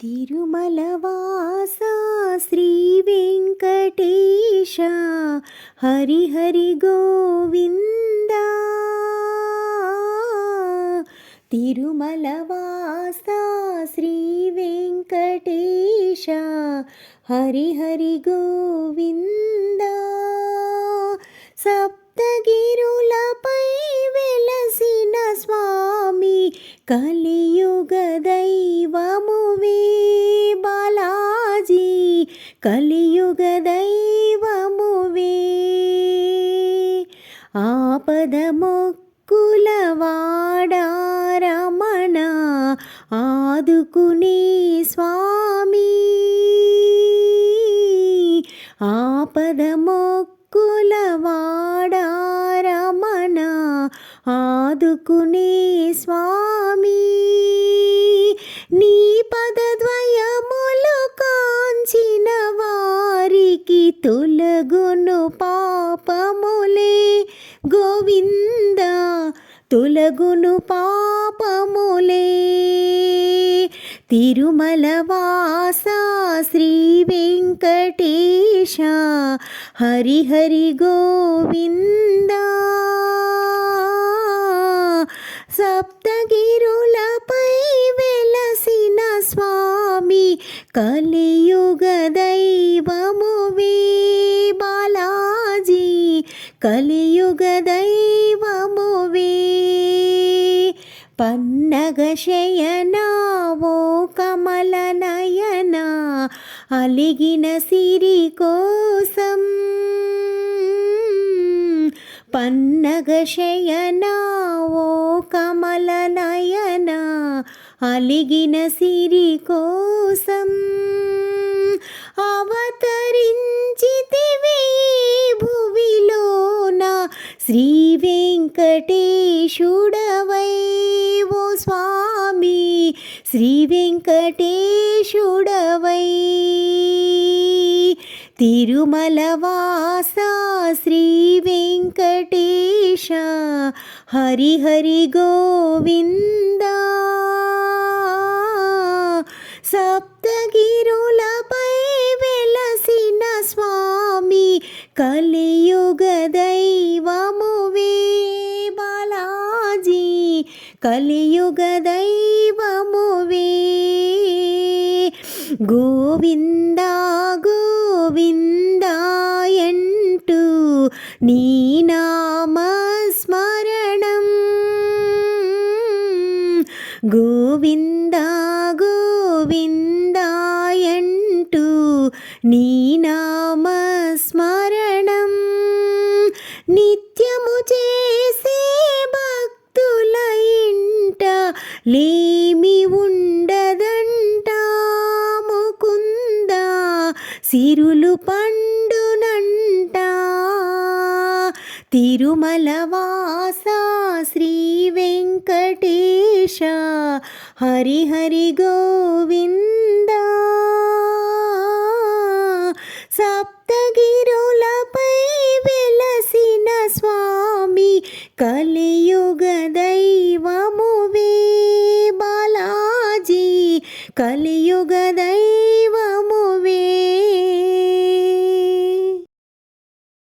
తిరుమలవాస శ్రీ వెంకటేశ హరి హరి గోవింద. తిరుమలవాస శ్రీ వెంకటేశ హరి హరి గోవింద. సప్తగిరులపై వెలసిన స్వామి కలియుగ దైవమువే బాలాజీ, కలియుగ దైవమువే. ఆపద మొక్కుల వాడా రమణ ఆదుకునే స్వామి, ఆపద మొక్కుల వాడా రమణ ఆదుకునే స్వామి. నీ పదద్వయములు కాంచిన వారికి తొలగును పాపములే గోవింద, తొలగును పాపములే. తిరుమలవాస శ్రీ వెంకటేశ హరి హరి గోవింద. సప్తగిరులపై వెలసిన స్వామి కలియుగ దైవమువే బాలాజీ, కలియుగ దైవమువే. పన్నగ శయనా ఓ కమల నయనా అలిగిన సిరి కోసం, పన్నగ శయనా ఓ కమల నయనా అలిగిన సిరి కోసం. అవతరించితివి భువిలోన శ్రీ వెంకటేశుడవై ఓ స్వామి, శ్రీ వెంకటేశుడవై. తిరుమలవాస శ్రీ వెంకటేశ హరి హరి గోవింద. సప్తగిరులపై వెలసిన స్వామి కలియుగ దైవమువే బాలాజీ, కలియుగ దైవమువే. గోవింద గోవిందాయంటూ నీ నామస్మరణం, గోవింద గోవిందాయంటూ నీ నామస్మరణం. నిత్యము చేసే భక్తుల ఇంట లేమి ఉండదంట ముకుంద, సిరులు పండునంట. తిరుమలవాస శ్రీ వెంకటేశ హరి హరి గోవింద. సప్తగిరులపై వెలసిన స్వామి కలి